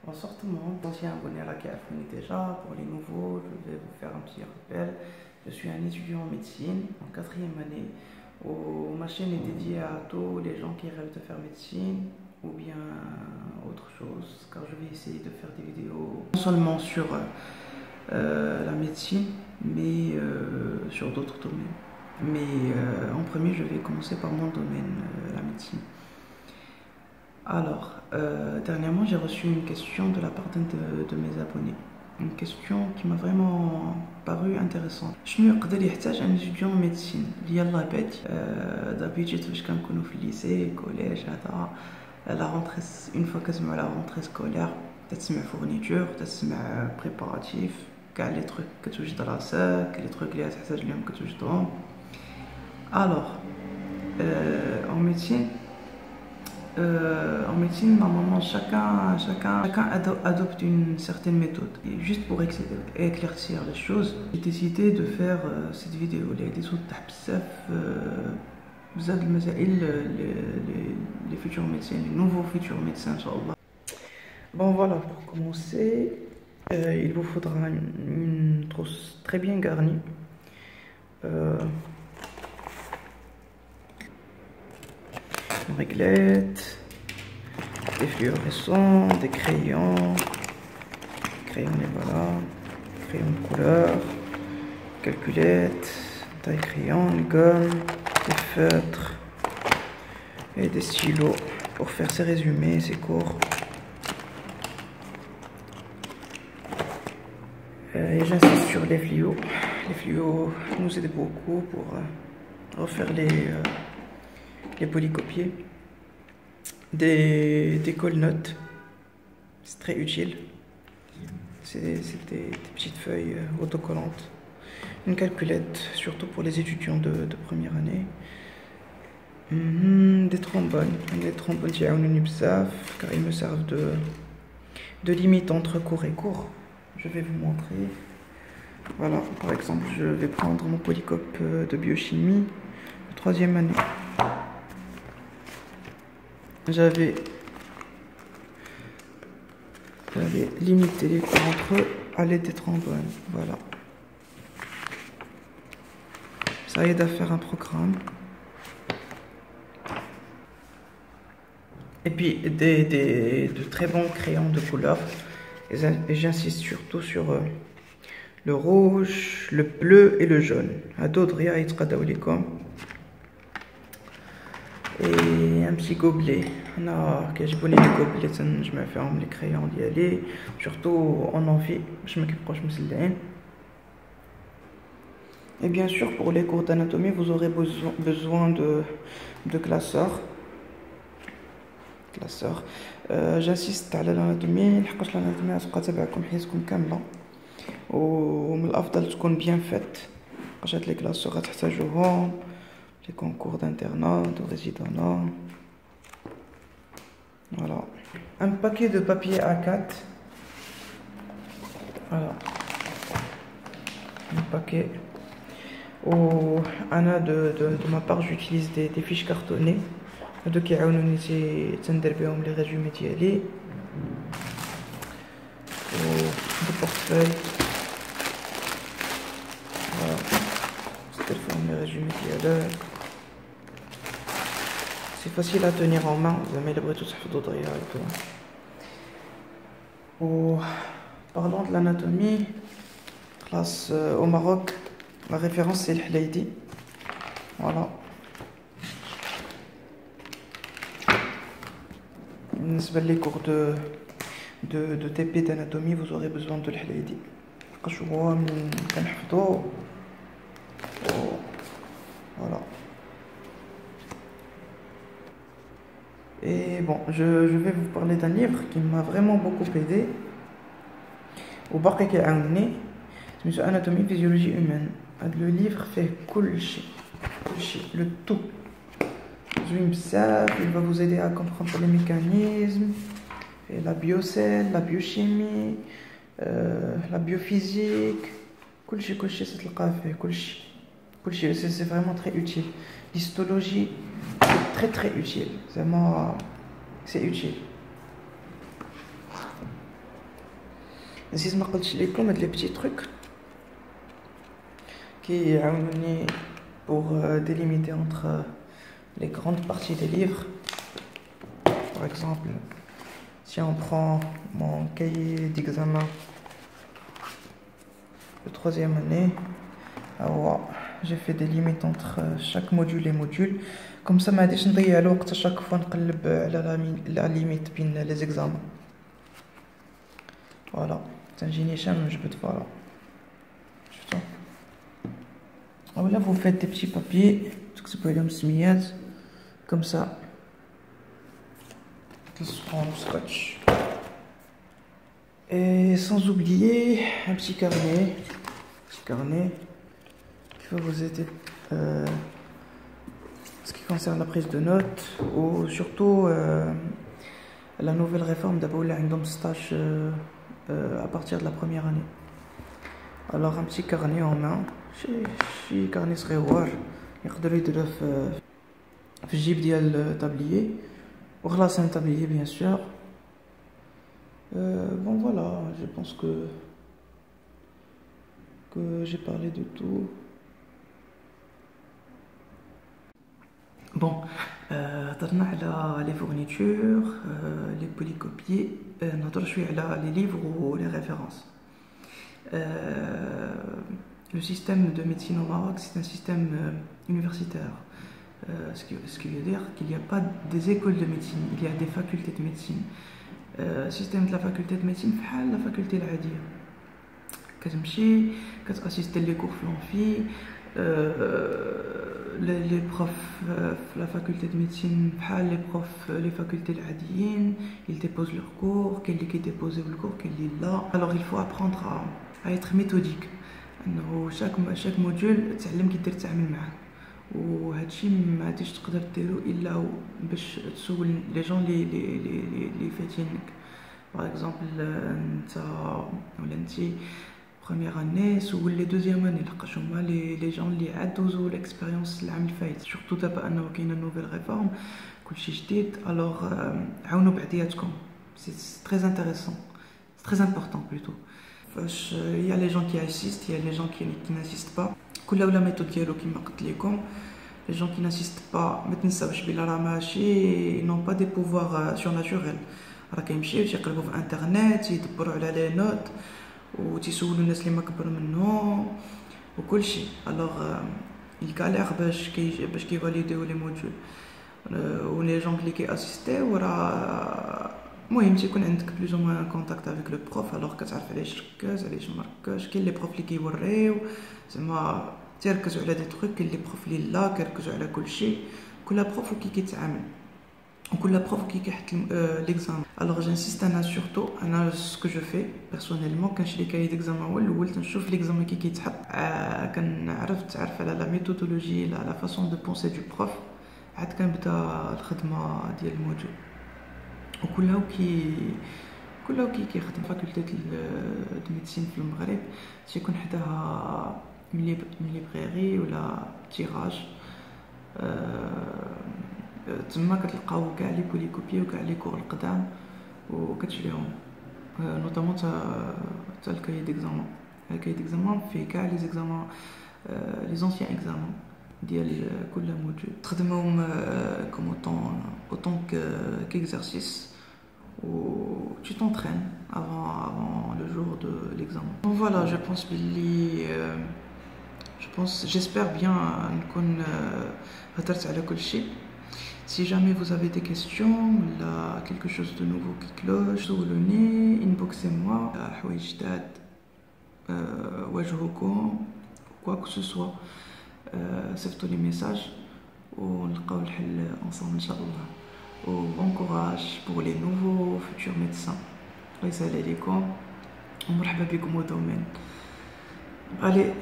Bonsoir tout le monde, ancien abonné à la KFN déjà. Pour les nouveaux, je vais vous faire un petit rappel. Je suis un étudiant en médecine en 4e année. Ma chaîne est dédiée à tous les gens qui rêvent de faire médecine ou bien autre chose, car je vais essayer de faire des vidéos non seulement sur la médecine, mais sur d'autres domaines. Mais en premier, je vais commencer par mon domaine, la médecine. Alors, dernièrement, j'ai reçu une question de la part d'un de mes abonnés. Une question qui m'a vraiment paru intéressante. شنو يقدر يحتاج un étudiant en médecine اللي يلاه بادي d'habitude فاش كنكونوا في الليسي كوليج هذا la rentrée une fois كتسمعوا la rentrée scolaire تسمع fourniture تسمع préparatif كاع لي تروك كتوجد راسك لي تروك اللي تحتاج لهم كتوجدهم. Alors, en médecine, normalement, chacun adopte une certaine méthode. Et juste pour éclaircir les choses, j'ai décidé de faire cette vidéo. Les futurs médecins, les nouveaux futurs médecins, Inch'Allah. Bon, voilà, pour commencer, il vous faudra une trousse très bien garnie. Une réglette, des fluorescents, des crayons, et voilà, crayons de couleur, calculettes, taille crayon, une gomme, des feutres et des stylos pour faire ses résumés, ses cours. Et j'insiste sur les fluos. Les fluos nous aident beaucoup pour refaire les polycopiés. Des colnotes, c'est très utile. C'est des petites feuilles autocollantes. Une calculette, surtout pour les étudiants de première année. Des trombones. Les trombones, car ils me servent de limite entre cours et cours. Je vais vous montrer. Voilà, par exemple, je vais prendre mon polycope de biochimie de 3e année. J'avais limité les cours entre eux à l'aide des trombones. Voilà. Ça aide à faire un programme. Et puis de très bons crayons de couleur. Et j'insiste surtout sur le rouge, le bleu et le jaune. À d'autres, et un petit gobelet. Je connais les gobelets, je me fais les crayons d'y aller, surtout en envie, je me proche me. Et bien sûr, pour les cours d'anatomie, vous aurez besoin de classeurs. J'insiste à l'anatomie, l'anatomie تبقى تبعكم حياتكم كاملة ومن الأفضل تكون bien faite. هاد les classeurs غتحتاجوهم les concours d'internat, de résidence. Voilà. Un paquet de papier A4. Voilà. Un paquet. De ma part, j'utilise des fiches cartonnées. هادو كيعاونوني تندير بهم لي ريزومي ديالي. دي بورتفeuille. Voilà. تدير فيهم لي ريزومي ديالك. C'est facile à tenir en main, vous avez le tout et tout. Parlons de l'anatomie, classe au Maroc, la référence c'est l'Hlaïdi. Voilà. Les cours de TP d'anatomie, vous aurez besoin de l'Hlaïdi. Voilà. Et bon, je vais vous parler d'un livre qui m'a vraiment beaucoup aidé. Au Baqi qui a amené, c'est Anatomie physiologie humaine. Le livre fait le tout. Il va vous aider à comprendre les mécanismes, et la biocelle, la biochimie, la biophysique. C'est vraiment très utile. L'histologie, c'est très utile. C'est utile. نسيت ما قلتش لكم هاد لي بتي تروك كيعاونوني pour délimiter entre les grandes parties des livres. Par exemple, si on prend mon cahier d'examen de 3e année, alors j'ai fait des limites entre chaque module et module. Comme ça, ما غاديش نضيع الوقت chaque fois نقلب على la limite بين les examens. Voilà, تنجيني شام جبت voilà. شفتوا؟ Voilà, vous faites des petits papiers, تكتبوا عليهم السميات comme ça. تلصقوهم بالسكotch. Et sans oublier un petit carnet qui va vous aider ce qui concerne la prise de notes ou surtout la nouvelle réforme d'abord عندهم stage à partir de la première année. Alors un petit carnet en main, شي carnet صغيور يقدروا يديروه في الجيب ديال التابليي وخلاص un tablier bien sûr. Bon voilà, je pense que j'ai parlé de tout. Bon, هضرنا على les fournitures, les polycopiés, نهضر شويه على les livres ou les références. Le système de médecine au Maroc, c'est un système universitaire. Ce qui veut dire qu'il n'y a pas des écoles de médecine, il y a des facultés de médecine. Système de la faculté de médecine بحال la faculté العادية كتمشي كتاسيستي لي كور في لونفي les profs de la faculté de médecine بحال les profs les facultés العاديين ils déposent leurs cours كاين اللي كيديبوزيو الكور كاين اللي لا. Alors il faut apprendre à être méthodique انه chaque module تعلم كي دير تتعامل معاه وهادشي ما غاديش تقدر ديرو الا باش تسول لي جون لي فاتينك. باغ اكزومبل انت ولا انتي بروميير اني سول لي دوزيام اني لقاش هما لي جون اللي عاد دوزو ليكسبيريونس العام الفايت سورتو دابا انه كاينه نوفيل ريفورم كلشي جديد. الوغ عاونوا بعضياتكم سي تري انتريسون سي تري امبورطون بلوتو فاش يا لي جون كي اسيست يا لي جون كي ناسيست با كل ولا ميثود ديالو كيما قلت لكم. Les gens qui n'assistent pas ما تنساوش بلا راه ماشي نون با دي بوفوار سورناتوريل راه كيمشيو تيقلبوا في انترنت يدبروا على لي نوت وتيسولوا الناس اللي ما كبر منهم وكلشي. الوغ الكالير باش كيفاليديو لي موديول ولي جون اللي كي اسيستيو راه المهم تيكون عندك بلوز او موان كونتاكت افيك لو بروف. الوغ كتعرف علاش ركز علاش ما ركزش. كاين لي بروف اللي كيوريو زعما تركزوا على دي تروك كاين لي بروف اللي لا كيركزوا على كلشي. كل بروف كي كيتعامل وكل بروف كي كيحط ليكزام. الوغ جانسيست انا سورتو انا سكو جو في بيرسونيلمون كنشري كاي ديكزام هو الاول تنشوف ليكزام كي كيتحط تعرف على لا ميثودولوجي لا فاصون دو بونسي دو بروف عاد كنبدا الخدمه ديال الموديول كلها كيخدم فاكولتي د ميديسين في المغرب تيكون حداها من ليبراري ولا تيراج. تما كتلقاو كاع لي بوليكوبي وكاع لي كور القدام وكتشريهم نوطامون تا الكاي ديكزامان فيه كاع لي زيكزامان لي زونسيان اكزامان ديال كل موديول تخدمهم كوم اوتون كيكزارسيس ou tu t'entraînes avant le jour de l'examen. Donc voilà, j'espère bien نكون هدرت على كل شيء. Si jamais vous avez des questions ولا quelque chose de nouveau qui cloche سولوني inboxez-moi حوايج جداد واجهوكم quoi que ce soit صيفطوا لي ميساج ونلقاو الحل ensemble ان شاء الله. Bon courage pour les nouveaux futurs médecins. الله يسهل عليكم ومرحبا بكم au domaine. Allez.